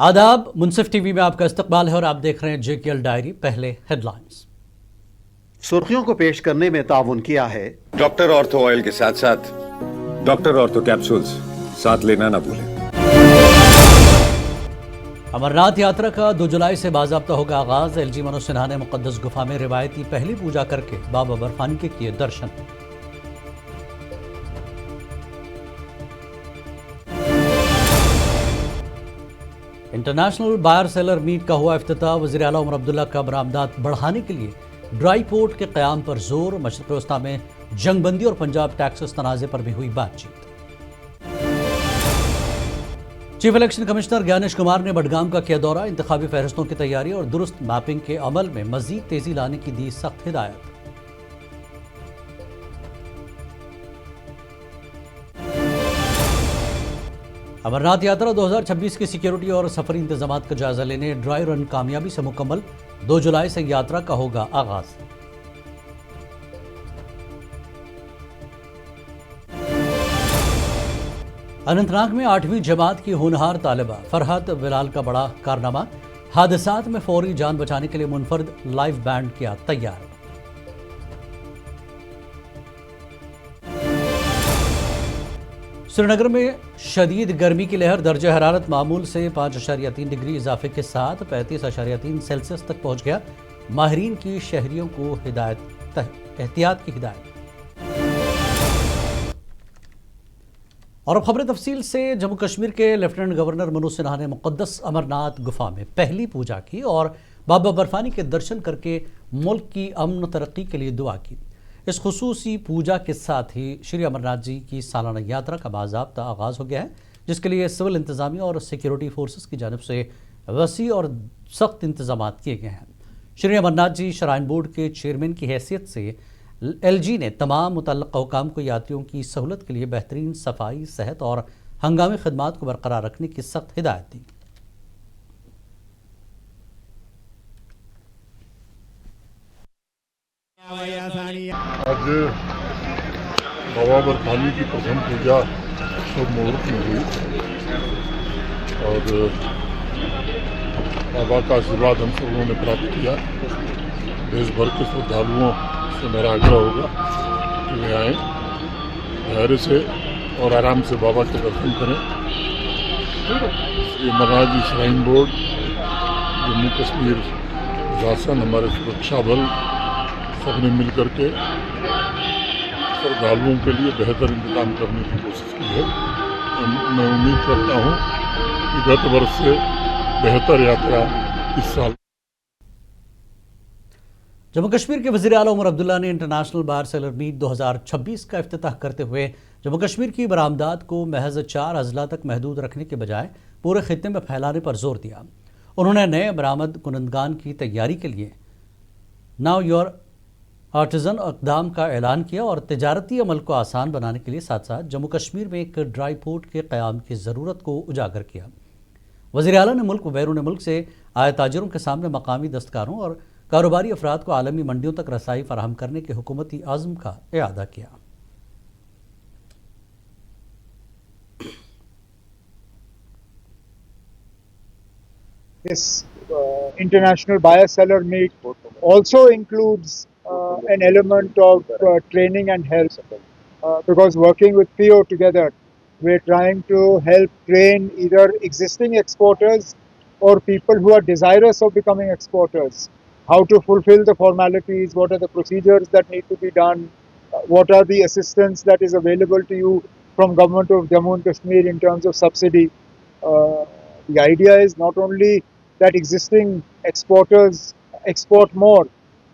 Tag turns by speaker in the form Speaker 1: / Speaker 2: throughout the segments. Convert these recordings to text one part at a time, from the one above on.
Speaker 1: आदाब, मुनसिफ टीवी में आपका इस्तकबाल है और आप देख रहे हैं जेकेएल डायरी। पहले हेडलाइंस।
Speaker 2: सुर्खियों को पेश करने में ताउन किया है
Speaker 3: डॉक्टर ऑर्थो ऑयल के साथ साथ डॉक्टर ऑर्थो कैप्सूल्स साथ लेना ना भूलें।
Speaker 1: अमरनाथ यात्रा का 2 जुलाई से बाज़ाब्ता होगा आगाज। एलजी मनोज सिन्हा ने मुक़द्दस गुफा में रिवायती पहली पूजा करके बाबा बर्फानी के किए दर्शन। इंटरनेशनल बायर सेलर मीट का हुआ इफ्तिताह। वज़ीर आला उमर अब्दुल्ला का बरामदात बढ़ाने के लिए ड्राई पोर्ट के क़याम पर जोर। मशरिक़ वस्ता में जंगबंदी और पंजाब टैक्सेस तनाज़े पर भी हुई बातचीत। Chief election commissioner Gyanesh Kumar ने बडगाम का किया दौरा। इंतखाबी फहरिस्तों की तैयारी और दुरुस्त मैपिंग के अमल में मजीद तेजी लाने की दी सख्त हिदायत। अमरनाथ यात्रा 2026 की सिक्योरिटी और सफरी इंतजाम का जायजा लेने ड्राई रन कामयाबी से मुकम्मल। 2 जुलाई से यात्रा का होगा आगाज। अनंतनाग में 8वीं जमात की होनहार तालिबा फरहत बिलाल का बड़ा कारनामा। हादसात में फौरी जान बचाने के लिए मुनफरद लाइव बैंड किया तैयार। श्रीनगर में शदीद गर्मी की लहर। दर्जा हरारत मामूल से 5.3 डिग्री इजाफे के साथ 35.3 सेल्सियस तक पहुंच गया। माहिरीन की शहरियों को एहतियात की हिदायत। और अब खबरें तफसील से। जम्मू कश्मीर के लेफ्टिनेंट गवर्नर मनोज सिन्हा ने मुक़द्दस अमरनाथ गुफा में पहली पूजा की और बाबा बर्फानी के दर्शन करके मुल्क की अमन तरक्की के लिए दुआ की। इस खुसूसी पूजा के साथ ही श्री अमरनाथ जी की सालाना यात्रा का बाज़ाब्ता आगाज़ हो गया है, जिसके लिए सिविल इंतज़ामिया और सिक्योरिटी फोर्सेस की जानिब से वसी और सख्त इंतजाम किए गए हैं। श्री अमरनाथ जी श्राइन बोर्ड के चेयरमैन की हैसियत से एलजी ने तमाम मुतल्लिक़ हुकाम को यात्रियों की सहूलत के लिए बेहतरीन सफाई, सेहत और हंगामी खदमात को बरकरार रखने की सख्त हिदायत दी।
Speaker 4: आज बाबा बर्फानी की प्रथम पूजा शुभ मुहूर्त में हुई और बाबा का आशीर्वाद हम सब लोगों ने प्राप्त किया। देश भर के श्रद्धालुओं से मेरा आग्रह होगा कि वे आएँ, धैर्य से और आराम से बाबा के दर्शन करें। श्री अमरनाथ जी श्राइन बोर्ड, जम्मू कश्मीर प्रशासन, हमारे सुरक्षा बल सबने मिल करके श्रद्धालुओं के लिए बेहतर इंतजाम करने की कोशिश की है। मैं उम्मीद करता हूँ कि गत वर्ष से बेहतर यात्रा इस साल।
Speaker 1: जम्मू कश्मीर के वज़ीर आला उमर अब्दुल्ला ने इंटरनेशनल बायर सेलर मीट 2026 का इफ्तिताह करते हुए जम्मू कश्मीर की बरामदात को महज 4 अजला तक महदूद रखने के बजाय पूरे खित्ते में फैलाने पर जोर दिया। उन्होंने नए बरामद कुनंदगान की तैयारी के लिए नाउ योर आर्टिजन इक़दाम का ऐलान किया और तिजारती अमल को आसान बनाने के लिए साथ साथ जम्मू कश्मीर में एक ड्राई पोर्ट के क़याम की ज़रूरत को उजागर किया। वज़ीर आला ने मुल्क व बैरून मुल्क से आए ताजिरों के सामने मकामी दस्तकारों और कारोबारी अफराद को आलमी मंडियों तक रसाई फराहम करने के हुकूमती आज़म का इआदा किया।
Speaker 5: This international buyer seller meet also includes an element of training and health, because working with PO together, we're trying to help train either existing exporters or people who are desirous of becoming exporters, how to fulfill the formalities, what are the procedures that need to be done, what are the assistance that is available to you from government of Jammu and Kashmir in terms of subsidy. The idea is not only that existing exporters export more,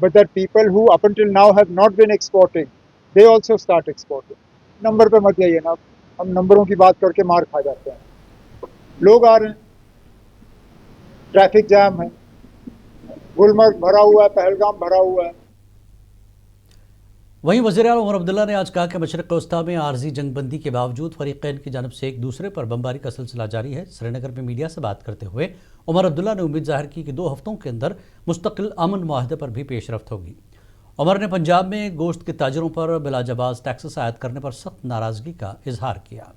Speaker 5: but that people who up until now have not been exporting, they also start exporting. Number पे मत जाइए ना, हम नंबरों की बात करके मार खा जाते हैं। लोग आ रहे हैं, ट्रैफिक जाम है, गुलमर्ग भरा हुआ है, पहलगाम भरा हुआ है।
Speaker 1: वहीं वज़ीर आला उमर अब्दुल्ला ने आज कहा कि मशरिक़ वस्ता में आर्जी जंगबंदी के बावजूद फरीक़ैन की जानिब से एक दूसरे पर बमबारी का सिलसिला जारी है। श्रीनगर में मीडिया से बात करते हुए उमर अब्दुल्ला ने उम्मीद जाहिर की कि 2 हफ्तों के अंदर मुस्तकिल अमन मुआहदे पर भी पेशरफ्त होगी। उमर ने पंजाब में गोश्त के ताजरों पर बिलाजवाज़ टैक्सेस आयद करने पर सख्त नाराज़गी का इजहार किया।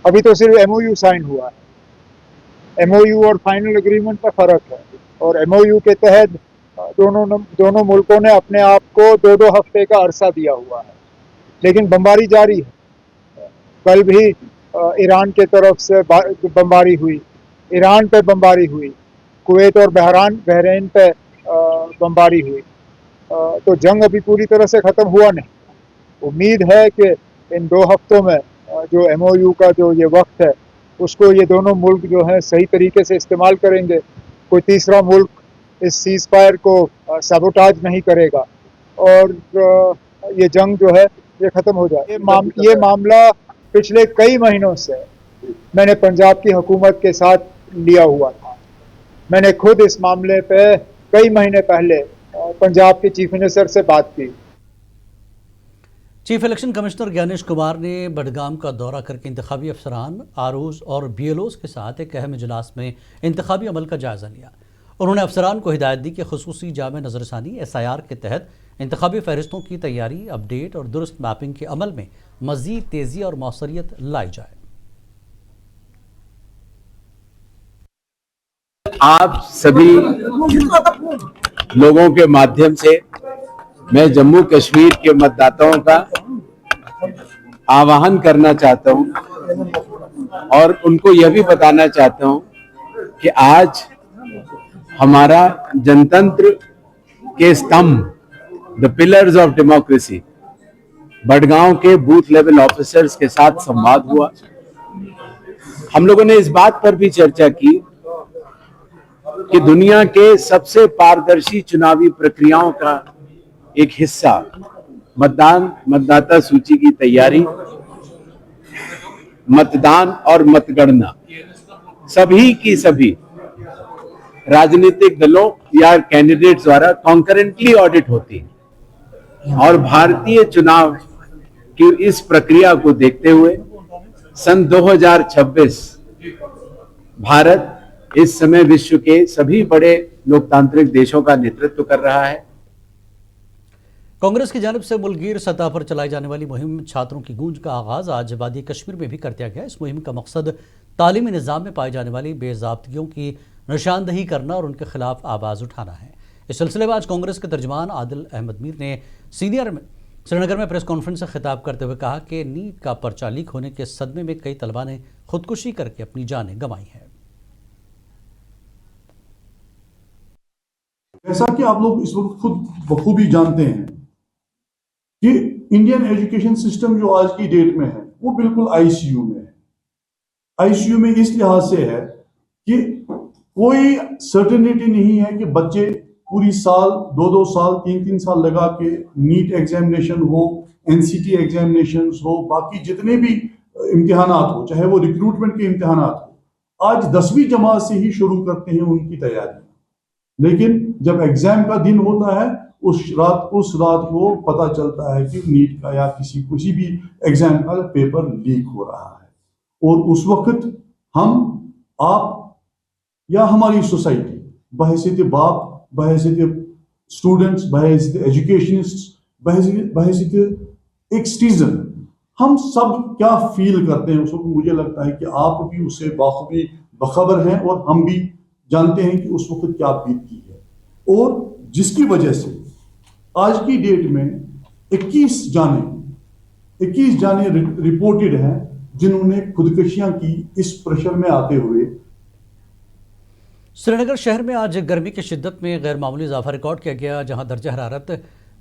Speaker 5: अभी तो सिर्फ MOU साइन हुआ है। MOU और फाइनल एग्रीमेंट में फर्क है, और MOU के तहत दोनों मुल्कों ने अपने आप को 2-2 हफ्ते का अरसा दिया हुआ है, लेकिन बमबारी जारी है। कल भी ईरान के तरफ से बमबारी हुई, ईरान पे बमबारी हुई, कुवैत और बहरीन पे बमबारी हुई। तो जंग अभी पूरी तरह से ख़त्म हुआ नहीं। उम्मीद है कि इन 2 हफ्तों में जो MOU का जो ये वक्त है उसको ये दोनों मुल्क जो है सही तरीके से इस्तेमाल करेंगे। कोई तीसरा मुल्क इस सीज़ फायर को सबोटाज नहीं करेगा और ये जंग जो है ये ख़त्म हो जाए। ये मामला पिछले कई महीनों से मैंने पंजाब की हुकूमत के साथ लिया हुआ था। मैंने खुद इस मामले पे कई महीने पहले पंजाब के चीफ मिनिस्टर से बात की।
Speaker 1: Chief election commissioner Gyanesh Kumar ने बडगाम का दौरा करके इंतखाबी अफसरान, ROs और BLOs के साथ एक अहम इजलास में इंतखाबी अमल का जायज़ा लिया। उन्होंने अफसरान को हिदायत दी कि खुसूसी जामे नज़रसानी SIR के तहत इंतखाबी फहरिस्तों की तैयारी, अपडेट और दुरुस्त मैपिंग के अमल में मज़ीद तेज़ी और मौसरियत लाई जाए।
Speaker 6: आप सभी लोगों के माध्यम से मैं जम्मू कश्मीर के मतदाताओं का आह्वान करना चाहता हूं और उनको यह भी बताना चाहता हूं कि आज हमारा जनतंत्र के स्तंभ, the pillars of democracy, Badgaon के बूथ लेवल ऑफिसर्स के साथ संवाद हुआ। हम लोगों ने इस बात पर भी चर्चा की कि दुनिया के सबसे पारदर्शी चुनावी प्रक्रियाओं का एक हिस्सा मतदाता सूची की तैयारी, मतदान और मतगणना सभी की सभी राजनीतिक दलों या कैंडिडेट्स द्वारा कॉन्करेंटली ऑडिट होती है। और भारतीय चुनाव की इस प्रक्रिया को देखते हुए सन 2026 भारत इस समय विश्व के सभी बड़े लोकतांत्रिक देशों का नेतृत्व कर रहा है।
Speaker 1: कांग्रेस की जानिब से मुल्कगीर सतह पर चलाई जाने वाली मुहिम छात्रों की गूंज का आगाज आज वादी कश्मीर में भी कर दिया गया। इस मुहिम का मकसद तालीमी निज़ाम में पाई जाने वाली बेज़ाब्तियों की निशानदही करना और उनके खिलाफ आवाज़ उठाना है। इस सिलसिले में आज कांग्रेस के तर्जमान आदिल अहमद मीर ने श्रीनगर में प्रेस कॉन्फ्रेंस से खिताब करते हुए कहा कि नीट का पर्चा लीक होने के सदमे में कई तलबा ने खुदकुशी करके अपनी जानें गंवाई हैं।
Speaker 7: जैसा कि आप लोग इस वक्त खुद बखूबी जानते हैं कि इंडियन एजुकेशन सिस्टम जो आज की डेट में है वो बिल्कुल ICU में है। ICU में इस लिहाज से है कि कोई सर्टेनिटी नहीं है कि बच्चे पूरी साल 2-2 साल 3-3 साल लगा के नीट एग्जामिनेशन हो, NCT एग्जामिनेशन हो, बाकी जितने भी इम्तिहानात हो, चाहे वो रिक्रूटमेंट के इम्तिहानात हो, आज 10वीं जमात से ही शुरू करते हैं उनकी तैयारी। लेकिन जब एग्जाम का दिन होता है उस रात को पता चलता है कि नीट का या किसी भी एग्जाम का पेपर लीक हो रहा है। और उस वक्त हम, आप या हमारी सोसाइटी बहैसियत बाप, बहैसियत स्टूडेंट्स, बहैसियत एजुकेशनिस्ट, बहैसियत एक सिटीजन, हम सब क्या फील करते हैं उस वक्त। मुझे लगता है कि आप भी उससे बखबर हैं और हम भी जानते हैं कि उस वक्त क्या बीतती है। और जिसकी वजह से आज की डेट में 21 जाने रिपोर्टेड हैं जिन्होंने खुदकुशियां की इस प्रेशर में आते हुए।
Speaker 1: श्रीनगर शहर में आज गर्मी की शिद्दत में गैर मामूली इजाफा रिकॉर्ड किया गया, जहां दर्जा हरारत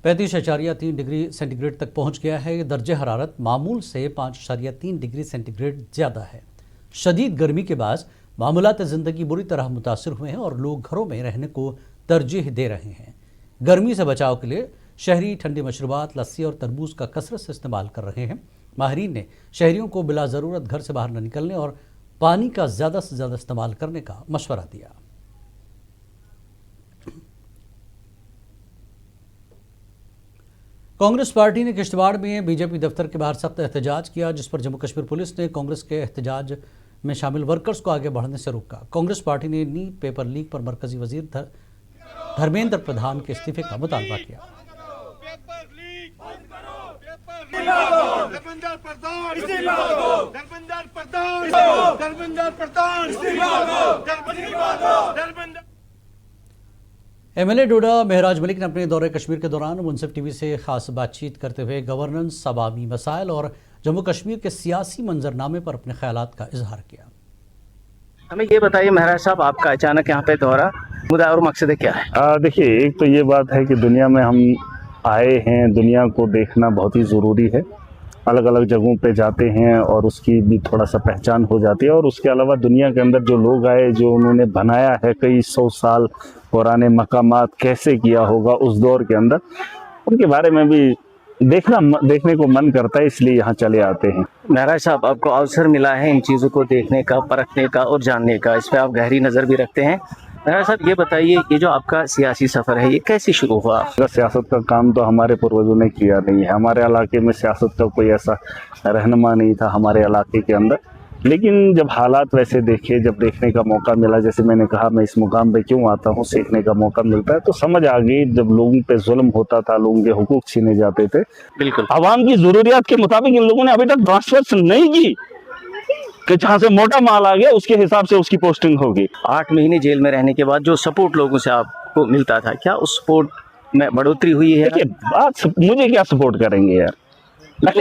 Speaker 1: 35.3 डिग्री सेंटीग्रेड तक पहुंच गया है। दर्जा हरारत मामूल से 5.3 डिग्री सेंटीग्रेड ज़्यादा है। शदीद गर्मी के बाद मामूलात ज़िंदगी बुरी तरह मुतासर हुए हैं और लोग घरों में रहने को तरजीह दे रहे हैं। गर्मी से बचाव के लिए शहरी ठंडी मशरूबात, लस्सी और तरबूज का कसरत से इस्तेमाल कर रहे हैं। माहिरीन ने शहरियों को बिला ज़रूरत घर से बाहर न निकलने और पानी का ज़्यादा से ज़्यादा इस्तेमाल करने का मशवरा दिया। कांग्रेस पार्टी ने किश्तवाड़ में बीजेपी दफ्तर के बाहर सख्त एहतजाज किया, जिस पर जम्मू कश्मीर पुलिस ने कांग्रेस के एहतजाज में शामिल वर्कर्स को आगे बढ़ने से रोका। कांग्रेस पार्टी ने नीट पेपर लीक पर मरकजी वजीर धर्मेंद्र प्रधान के इस्तीफे का मुतालबा किया। एमएलए डोडा महराज मलिक ने अपने दौरे कश्मीर के दौरान मुंसिफ टीवी से खास बातचीत करते हुए गवर्नेंस, अवामी मसाइल और जम्मू कश्मीर के सियासी मंजरनामे पर अपने ख्यालात का इजहार किया।
Speaker 8: हमें ये बताइए महराज साहब, आपका अचानक यहाँ पे दौरा, मुद्दा और मकसद क्या है?
Speaker 9: देखिए, एक तो ये बात है कि दुनिया में हम आए हैं, दुनिया को देखना बहुत ही ज़रूरी है। अलग अलग जगहों पे जाते हैं और उसकी भी थोड़ा सा पहचान हो जाती है। और उसके अलावा दुनिया के अंदर जो लोग आए, जो उन्होंने बनाया है कई 100 साल पुराने मकामात, कैसे किया होगा उस दौर के अंदर, उनके बारे में भी देखने को मन करता है, इसलिए यहाँ चले आते हैं।
Speaker 8: महराज साहब, आपको अवसर मिला है इन चीज़ों को देखने का, परखने का और जानने का, इस पर आप गहरी नज़र भी रखते हैं। महराज साहब, ये बताइए, ये जो आपका सियासी सफ़र है, ये कैसे शुरू हुआ?
Speaker 9: सियासत का काम तो हमारे पूर्वजों ने किया नहीं है। हमारे इलाके में सियासत का कोई ऐसा रहनुमा नहीं था हमारे इलाके के अंदर। लेकिन जब हालात वैसे देखे, जब देखने का मौका मिला, जैसे मैंने कहा मैं इस मुकाम पे क्यों आता हूँ, सीखने का मौका मिलता है, तो समझ आ गई जब लोगों पे जुल्म होता था, लोगों के हुकूक छीने जाते थे,
Speaker 8: बिल्कुल
Speaker 9: आवाम की जरूरियात के मुताबिक इन लोगों ने अभी तक ट्रांसफर नहीं की कि जहाँ से मोटा माल आ गया उसके हिसाब से उसकी पोस्टिंग होगी।
Speaker 8: 8 महीने जेल में रहने के बाद जो सपोर्ट लोगों से आपको मिलता था, क्या उस सपोर्ट में बढ़ोतरी हुई है?
Speaker 9: देखिए, बात मुझे क्या सपोर्ट करेंगे यार, मुझे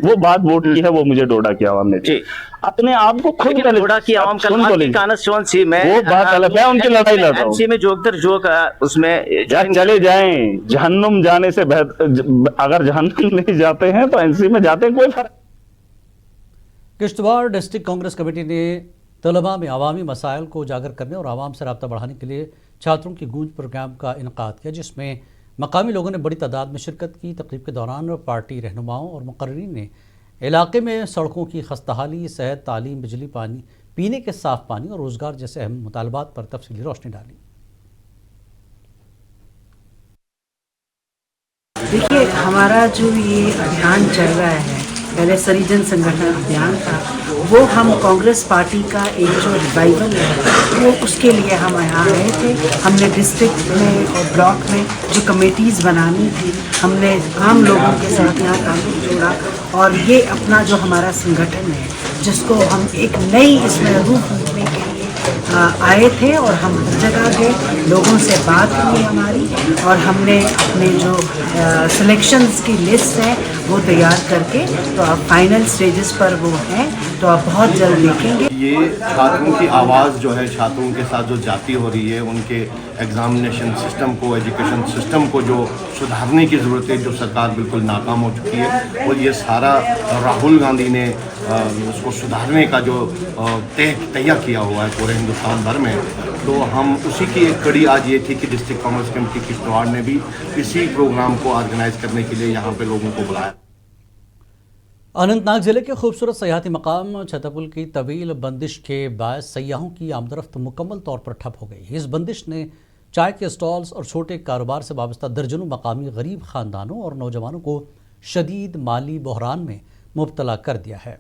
Speaker 9: वो बात वोट की है, वो मुझे डोडा की आवाम ने दी। अपने आप को खुद
Speaker 8: डोडा की आवाम का कॉन्स्टिट्यूएंसी में
Speaker 9: वो बात अलग है, उनकी लड़ाई लड़ रहा हूं।
Speaker 8: में जोक उसमें
Speaker 9: चले जाएं, जहन्नुम जाने से अगर जहन्नुम नहीं जाते हैं तो एनसी में जाते हैं, कोई फर्क।
Speaker 1: किश्तवाड़ डिस्ट्रिक्ट कांग्रेस कमेटी ने तलबा में अवामी मसाइल को उजागर करने और आवाम से रब्ता बढ़ाने के लिए छात्रों की गूंज प्रोग्राम का इनकाद किया, जिसमें मकामी लोगों ने बड़ी तादाद में शिरकत की। तकरीब के दौरान पार्टी रहनुमाओं और मुकर्रीन ने इलाके में सड़कों की खस्ताहाली, सेहत, तालीम, बिजली, पानी, पीने के साफ पानी और रोज़गार जैसे अहम मुतालबात पर तफसीली रोशनी डाली।
Speaker 10: देखिए, हमारा जो ये अभियान चल रहा है, पहले सरिजन संगठन अभियान था, वो हम कांग्रेस पार्टी का एक जो रिवाइवल है, वो उसके लिए हम यहाँ आए थे। हमने डिस्ट्रिक्ट में और ब्लॉक में जो कमेटीज़ बनानी थी, हमने आम लोगों के साथ यहाँ ताल्लुक जोड़ा और ये अपना जो हमारा संगठन है, जिसको हम एक नई इसमें रूप देने के लिए आए थे और हम हर जगह गए, लोगों से बात हुई हमारी और हमने अपने जो सिलेक्शंस की लिस्ट है वो तैयार करके, तो अब फाइनल स्टेजेस पर वो हैं, तो आप बहुत जल्द देखेंगे।
Speaker 11: ये छात्रों की आवाज़ जो है, छात्रों के साथ जो जाती हो रही है, उनके एग्जामिनेशन सिस्टम को, एजुकेशन सिस्टम को जो सुधारने की ज़रूरत है, जो सरकार बिल्कुल नाकाम हो चुकी है, और ये सारा राहुल गांधी ने उसको सुधारने का जो तैयार किया हुआ है पूरे हिंदुस्तान भर में, तो हम उसी की एक कड़ी आज ये थी कि डिस्ट्रिक्ट कांग्रेस कमेटी किश्तवाड़ ने भी इसी प्रोग्राम को ऑर्गेनाइज करने के लिए यहाँ पे लोगों को बुलाया।
Speaker 1: अनंतनाग जिले के खूबसूरत सयाहती मकाम छतरपुर की तवील बंदिश के बायस सयाहों की आमदरफ्त मुकम्मल तौर पर ठप हो गई। इस बंदिश ने चाय के स्टॉल्स और छोटे कारोबार से वाबस्ता दर्जनों मकामी गरीब खानदानों और नौजवानों को शदीद माली बहरान में मुब्तला कर दिया है।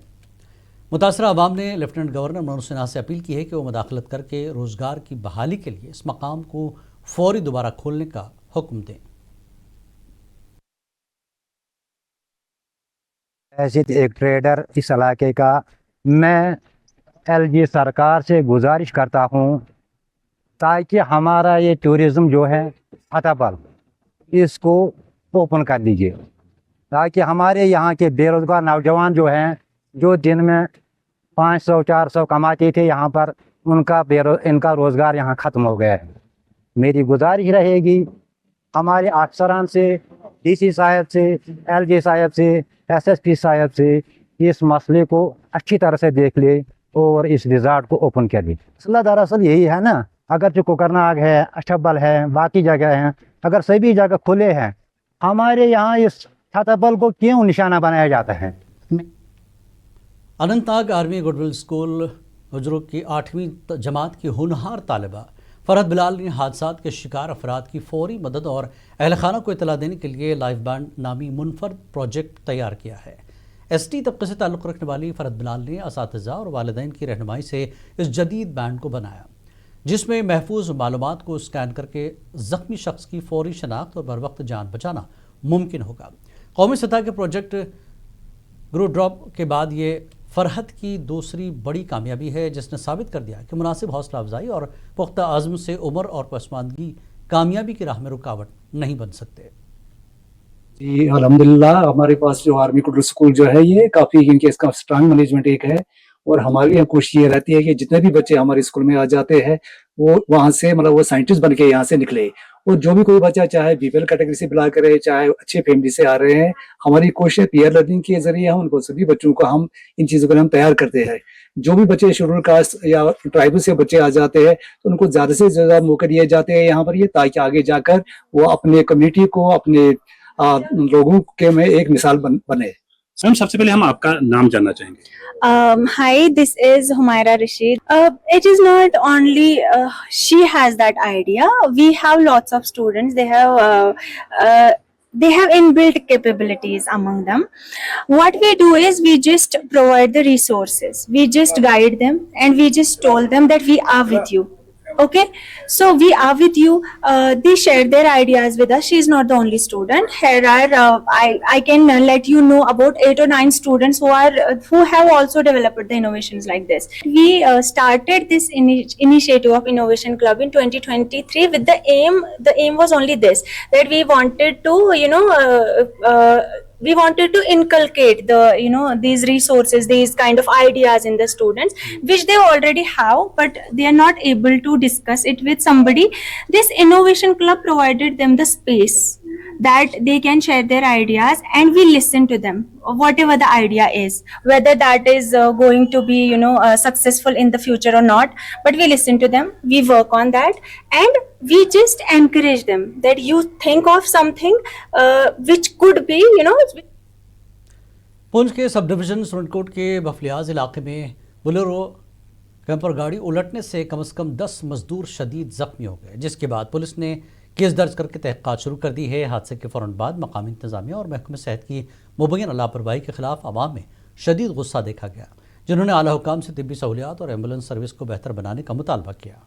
Speaker 1: मुतासरा अवाम ने लेफ्टिनेंट गवर्नर मनोज सिन्हा से अपील की है कि वो मुदाखलत करके रोज़गार की बहाली के लिए इस मकाम को फौरी दोबारा खोलने का हुक्म दें।
Speaker 12: ऐसे एक ट्रेडर इस इलाके का, मैं एलजी सरकार से गुजारिश करता हूँ ताकि हमारा ये टूरिज़्म जो है छतरपुर, इसको ओपन कर दीजिए, ताकि हमारे यहाँ के बेरोज़गार नौजवान जो हैं, जो दिन में 500-400 कमाते थे, यहाँ पर इनका रोज़गार यहाँ ख़त्म हो गया है। मेरी गुजारिश रहेगी हमारे अफसरान से, डीसी साहब से, एलजी साहब से, एसएसपी साहब से, इस मसले को अच्छी तरह से देख ले और इस रिज़ॉर्ट को ओपन कर दे। मसला दरअसल यही है ना, अगर जो कोकरनाग है, अछब्बल है, बाकी जगह हैं, अगर सभी जगह खुले हैं, हमारे यहाँ इस छतरपुर को क्यों निशाना बनाया जाता है?
Speaker 1: अनंतनाग आर्मी गुडविल स्कूल हुजरों की 8वीं जमात की होनहार तालिबा फरहत बिलाल ने हादसात के शिकार अफराद की फौरी मदद और अहलखाना को इतला देने के लिए लाइफ बैंड नामी मुनफरद प्रोजेक्ट तैयार किया है। एसटी तबके से ताल्लुक़ रखने वाली फरहत बिलाल ने असातिज़ा और वालिदैन की रहनुमाई से इस जदीद बैंड को बनाया, जिसमें महफूज मालूमात को स्कैन करके जख्मी शख्स की फौरी शनाख्त और बर वक्त जान बचाना मुमकिन होगा। कौमी सतह के प्रोजेक्ट ग्रो ड्रॉप के बाद ये फरहत की दूसरी बड़ी कामयाबी है, जिसने साबित कर दिया कि मुनासिब हौसला अफजाई और पुख्ता आज़म से उम्र और पसमानदगी कामयाबी की राह में रुकावट नहीं बन सकते।
Speaker 13: जी अल्हम्दुलिल्लाह, हमारे पास जो आर्मी कुडल स्कूल जो है ये काफ़ी इनके इसका स्ट्रांग मैनेजमेंट एक है, और हमारी यहाँ कोशिश ये रहती है कि जितने भी बच्चे हमारे स्कूल में आ जाते हैं वो वहाँ से मतलब वो साइंटिस्ट बन के यहाँ से निकले। और जो भी कोई बच्चा चाहे बीपीएल कैटेगरी से बिलोंग करे, चाहे अच्छे फैमिली से आ रहे हैं, हमारी कोशिश पीयर लर्निंग के जरिए हम उनको सभी बच्चों को हम इन चीज़ों को हम तैयार करते हैं। जो भी बच्चे शेड्यूल कास्ट या ट्राइबल से बच्चे आ जाते हैं तो उनको ज़्यादा से ज़्यादा मौके दिए जाते हैं यहाँ पर, ये ताकि आगे जाकर वो अपने कम्युनिटी को, अपने लोगों के में एक मिसाल बने।
Speaker 9: मैम, सबसे पहले हम आपका नाम जानना चाहेंगे।
Speaker 14: Hi, this is Humaira Rashid. It is not only she has that idea. We have lots of students. They have inbuilt capabilities among them. What we do is we just provide the resources. We just guide them and we just told them that we are with you. Okay, so we are with you. They shared their ideas with us. She is not the only student. Here are I can let you know about 8 or 9 students who have also developed the innovations like this. We started this initiative of Innovation Club in 2023 with the aim. The aim was only this, that we wanted to we wanted to inculcate these resources, these kind of ideas in the students, which they already have, but they are not able to discuss it with somebody. This Innovation Club provided them the space that they can share their ideas, and we listen to them, whatever the idea is, whether that is going to be successful in the future or not. But we listen to them, we work on that, and we just encourage them that you think of something which could be
Speaker 1: Poonch के sub division Surankote के बफलियाज इलाके में Bolero camper गाड़ी उलटने से कम 10 मजदूर शदीद जख्मी हो गए, जिसके बाद पुलिस ने केस दर्ज करके तहकीकात शुरू कर दी है। हादसे के फ़ौरन बाद मकामी इंतजामिया और महकमे सेहत की मुबैना लापरवाही के खिलाफ आवाम में शदीद गुस्सा देखा गया, जिन्होंने आला हुकाम से तिब्बी सहूलियात और एम्बुलेंस सर्विस को बेहतर बनाने का मुतालबा किया।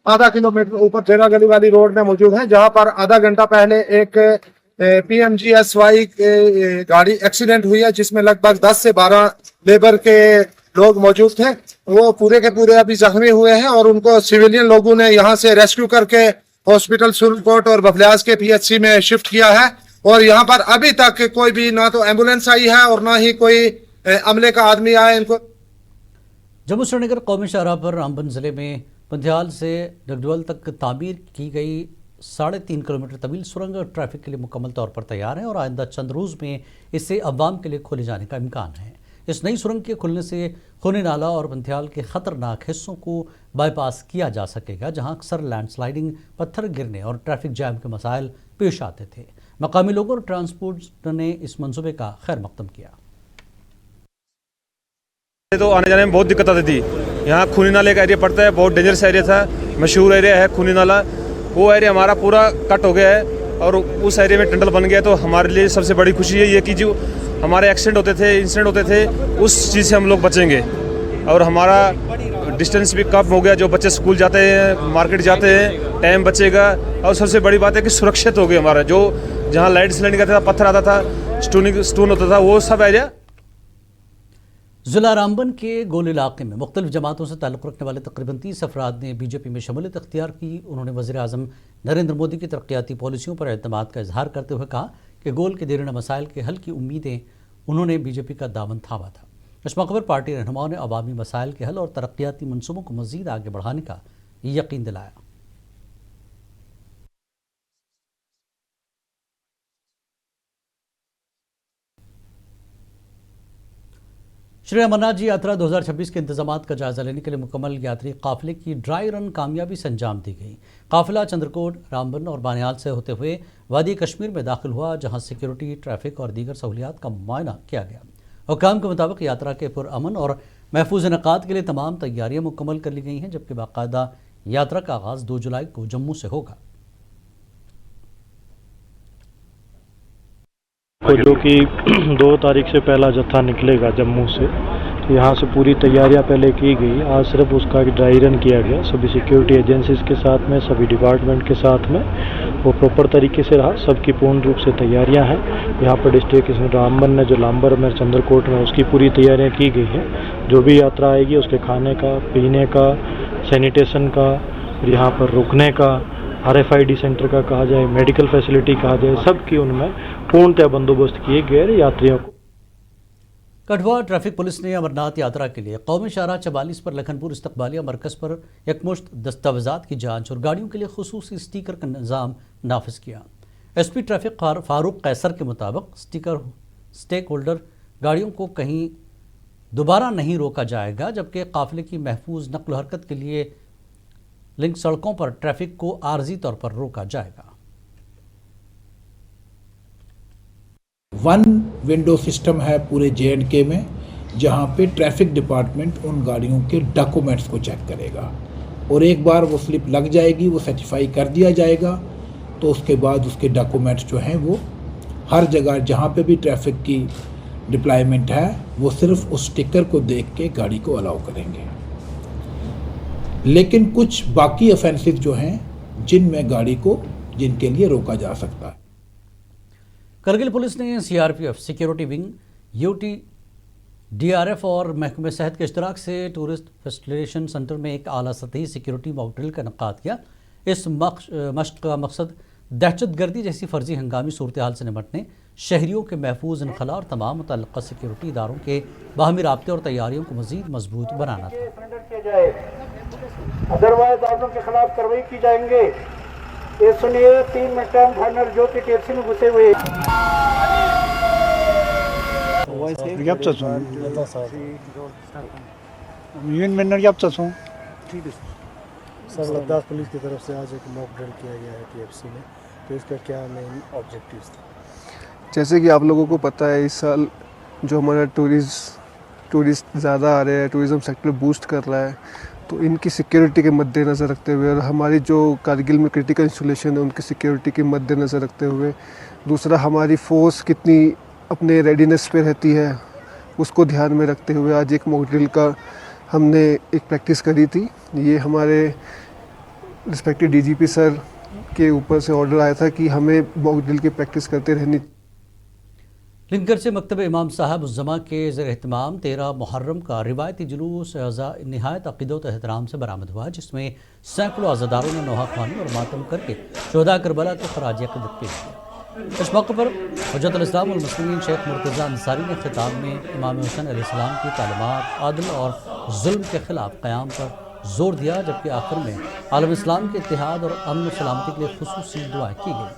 Speaker 15: आधा किलोमीटर ऊपर जेरा गली वाली रोड में मौजूद है, जहां पर आधा घंटा पहले एक PMGSY गाड़ी एक्सीडेंट हुई है, जिसमें लगभग 10 से 12 लेबर के लोग मौजूद थे। वो पूरे के पूरे अभी जख्मी हुए हैं और उनको सिविलियन लोगों ने यहां से रेस्क्यू करके हॉस्पिटल सुरनकोट और बफलियाज के PHC में शिफ्ट किया है। और यहाँ पर अभी तक कोई भी ना तो एम्बुलेंस आई है और ना ही कोई अमले का आदमी आया इनको।
Speaker 1: जम्मू श्रीनगर कौमी शाहराह पर रामबन जिले में पंथियाल से डगडोल तक तामीर की गई 3.5 किलोमीटर तवील सुरंग ट्रैफिक के लिए मुकम्मल तौर पर तैयार है और आइंदा चंद रोज़ में इसे अवाम के लिए खोले जाने का इम्कान है। इस नई सुरंग के खुलने से खूनी नाला और पंथियाल के ख़तरनाक हिस्सों को बाईपास किया जा सकेगा, जहां अक्सर लैंडस्लाइडिंग, पत्थर गिरने और ट्रैफिक जैम के मसाइल पेश आते थे। मकामी लोगों और ट्रांसपोर्ट ने इस मंसूबे का खैर मकदम किया।
Speaker 16: तो आने जाने में बहुत दिक्कत आती थी। यहाँ खूनी नाले का एरिया पड़ता है, बहुत डेंजरस एरिया था, मशहूर एरिया है खूनी नाला। वो एरिया हमारा पूरा कट हो गया है और उस एरिया में टनल बन गया। तो हमारे लिए सबसे बड़ी खुशी है ये कि जो हमारे एक्सीडेंट होते थे, इंसिडेंट होते थे, उस चीज़ से हम लोग बचेंगे और हमारा डिस्टेंस भी कम हो गया। जो बच्चे स्कूल जाते हैं, मार्केट जाते हैं, टाइम बचेगा। और सबसे बड़ी बात है कि सुरक्षित हो गई हमारा, जो जहाँ लाइट स्लाइडिंग करता था, पत्थर आता था, स्टोन होता था, वो सब एरिया।
Speaker 1: ज़िला रामबन के गोल इलाके में मुख्तलिफ जमातों से ताल्लुक़ रखने वाले तकरीबन 30 अफराद ने बीजेपी में शमूलियत इख्तियार की। उन्होंने वज़ीर आज़म नरेंद्र मोदी की तरक्याती पॉलिसियों पर एतमाद का इजहार करते हुए कहा कि गोल के देरीना मसाइल के हल की उम्मीदें उन्होंने बीजेपी का दामन थामा था। इस मौके पर पार्टी रहनुमाओं ने अवामी मसाइल के हल और तरक्याती मनसूबों को मज़ीद आगे बढ़ाने का यकीन दिलाया। श्री अमरनाथ जी यात्रा 2026 के इंतजामात का जायजा लेने के लिए मुकम्मल यात्री काफिले की ड्राई रन कामयाबी से अंजाम दी गई। काफिला चंद्रकोट, रामबन और बानियाल से होते हुए वादी कश्मीर में दाखिल हुआ, जहां सिक्योरिटी, ट्रैफिक और दीगर सहूलियात का मुआयना किया गया। हुक्काम के मुताबिक यात्रा के पुरअमन और महफूज इनकाद के लिए तमाम तैयारियां मुकम्मल कर ली गई हैं, जबकि बाकायदा यात्रा का आगाज़ 2 जुलाई को जम्मू से होगा।
Speaker 17: जो कि 2 तारीख से पहला जत्था निकलेगा जम्मू से, तो यहाँ से पूरी तैयारियां पहले की गई। आज सिर्फ उसका ड्राई रन किया गया सभी सिक्योरिटी एजेंसीज के साथ में, सभी डिपार्टमेंट के साथ में। वो प्रॉपर तरीके से रहा, सबकी पूर्ण रूप से तैयारियां हैं। यहाँ पर डिस्ट्रिक्ट रामबन में जो लांबर में चंद्रकोट में उसकी पूरी तैयारियां की गई हैं। जो भी यात्रा आएगी उसके खाने का, पीने का, सैनिटेशन का, और यहाँ पर रुकने का, RFID सेंटर का कहा जाए, मेडिकल फैसिलिटी कहा जाए, सबकी उनमें पूर्णतः बंदोबस्त किए गए यात्रियों को।
Speaker 1: कठुआ ट्रैफिक पुलिस ने अमरनाथ यात्रा के लिए कौमी शाहराह 44 पर लखनपुर इस्तकबालिया मरकज़ पर यकमुश्त दस्तावेज़ात की जांच और गाड़ियों के लिए खुसूसी स्टिकर का निज़ाम नाफिज किया। SP ट्रैफिक फारूक कैसर के मुताबिक स्टेक होल्डर गाड़ियों को कहीं दोबारा नहीं रोका जाएगा, जबकि काफिले की महफूज नक्ल हरकत के लिए लिंक सड़कों पर ट्रैफिक को आर्जी तौर पर रोका जाएगा।
Speaker 18: वन विंडो सिस्टम है पूरे J&K में, जहां पे ट्रैफिक डिपार्टमेंट उन गाड़ियों के डॉक्यूमेंट्स को चेक करेगा और एक बार वो स्लिप लग जाएगी, वो सर्टिफाई कर दिया जाएगा, तो उसके बाद उसके डॉक्यूमेंट्स जो हैं वो हर जगह जहां पे भी ट्रैफिक की डिप्लॉयमेंट है वो सिर्फ उस स्टिकर को देख के गाड़ी को अलाउ करेंगे। लेकिन कुछ बाकी ऑफेंसेस जो हैं जिनमें गाड़ी को जिनके लिए रोका जा सकता है।
Speaker 1: करगिल पुलिस ने CRPF security wing, UT DRF और महकमे सेहत के इश्तराक से टूरिस्ट फैसिलिटेशन सेंटर में एक आला सतही सिक्योरिटी मॉक ड्रिल का इनेकाद किया। इस मश्क का मकसद दहशतगर्दी जैसी फर्जी हंगामी सूरत हाल से निपटने, शहरियों के महफूज इनखला और तमाम मुतल्लिक़ा सिक्योरिटी इदारों के बाहमी राब्ते और तैयारियों को मज़ीद मजबूत बनाना था।
Speaker 19: अदरवाइज आदमियों के खिलाफ कार्रवाई की जाएंगे। ये सुनिए 3 मिनट फाइनल जो कि टेप्सी में घुसे हुए
Speaker 20: सर लद्दाख पुलिस की तरफ से आज एक मॉक ड्रिल किया गया है TFC में, तो इसका क्या मेन ऑब्जेक्टिव्स था?
Speaker 21: जैसे कि आप लोगों को पता है, इस साल जो हमारा टूरिस्ट ज़्यादा आ रहे हैं, टूरिज़्म सेक्टर बूस्ट कर रहा है, तो इनकी सिक्योरिटी के मद्देनज़र रखते हुए और हमारी जो कारगिल में क्रिटिकल इंस्टॉलेशन है उनकी सिक्योरिटी के मद्देनज़र रखते हुए, दूसरा हमारी फोर्स कितनी अपने रेडीनेस पे रहती है उसको ध्यान में रखते हुए आज एक मॉक ड्रिल का हमने एक प्रैक्टिस करी थी। ये हमारे रिस्पेक्टेड DGP सर के ऊपर से ऑर्डर आया था कि हमें मॉक ड्रिल की प्रैक्टिस करते रहनी।
Speaker 1: लिंकर से मकतब इमाम साहब उज़्ज़मा के ज़ेर एहतमाम 13 मुहर्रम का रिवायती जुलूस नहायत अक़ीदत एहतराम से बरामद हुआ, जिसमें सैकड़ों अज़ादारों ने नोहा ख्वानी और मातम करके शुहदा करबला को खराज अक़ीदत पेश किया। इस मौके पर हुज्जतुल इस्लाम वल मुस्लिमीन शेख मुर्तज़ा अंसारी ने खिताब में इमाम हुसैन अलैहिस्सलाम की तालीमात आदल और जुल्म के खिलाफ क़याम पर जोर दिया, जबकि आखिर में आलम इस्लाम के इत्तेहाद और अमन सलामती के लिए खुसूसी दुआ की गई।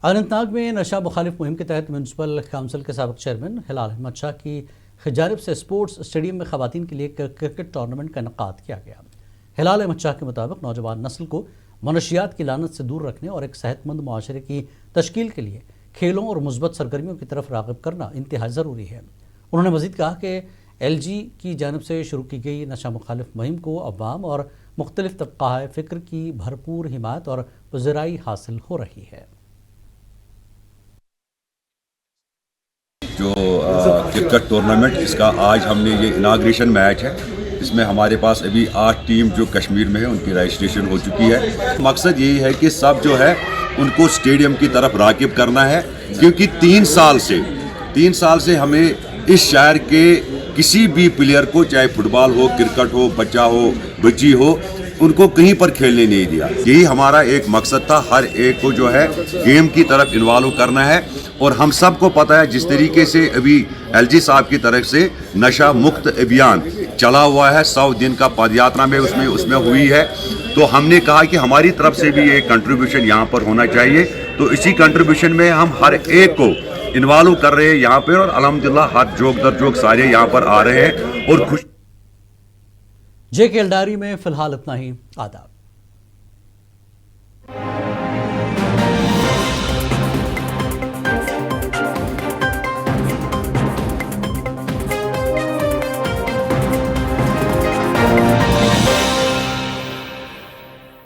Speaker 1: अनंतनाग में नशा मुखालिफ मुहिम के तहत म्यूनसिपल काउंसिल के साबिक़ चेयरमैन हिलाल अहमद शाह की जानिब से स्पोर्ट्स स्टेडियम में ख़वातीन के लिए क्रिकेट टूर्नामेंट का इनेकाद किया गया। हिलाल अहमद शाह के मुताबिक नौजवान नस्ल को मनशियात की लानत से दूर रखने और एक सेहतमंद मुआशरे की तश्कील के लिए खेलों और मुस्बत सरगर्मियों की तरफ राग़िब करना इंतहाई ज़रूरी है। उन्होंने मज़ीद कहा कि LG की जानिब से शुरू की गई नशा मुखालिफ मुहिम को अवाम और मुख्तलिफ तबक़ाए फ़िक्र की भरपूर हिमायत और वज़राई हासिल हो रही है।
Speaker 22: जो क्रिकेट टूर्नामेंट, इसका आज हमने ये इनाग्रेशन मैच है, इसमें हमारे पास अभी 8 टीम जो कश्मीर में है उनकी रजिस्ट्रेशन हो चुकी है। मकसद यही है कि सब जो है उनको स्टेडियम की तरफ राग़िब करना है, क्योंकि 3 साल से हमें इस शहर के किसी भी प्लेयर को, चाहे फुटबॉल हो, क्रिकेट हो, बच्चा हो, बच्ची हो, उनको कहीं पर खेलने नहीं दिया। यही हमारा एक मकसद था, हर एक को जो है गेम की तरफ इन्वॉल्व करना है। और हम सबको पता है जिस तरीके से अभी LG साहब की तरफ से नशा मुक्त अभियान चला हुआ है, 100 दिन का पदयात्रा में उसमें हुई है, तो हमने कहा कि हमारी तरफ से भी एक कंट्रीब्यूशन यहाँ पर होना चाहिए। तो इसी कंट्रीब्यूशन में हम हर एक को इन्वॉल्व कर रहे हैं यहाँ पर, और अल्हम्दुलिल्लाह हर जोक दर जोक सारे यहाँ पर आ रहे हैं और खुश।
Speaker 1: JKL डायरी में फ़िलहाल इतना ही। आदाब।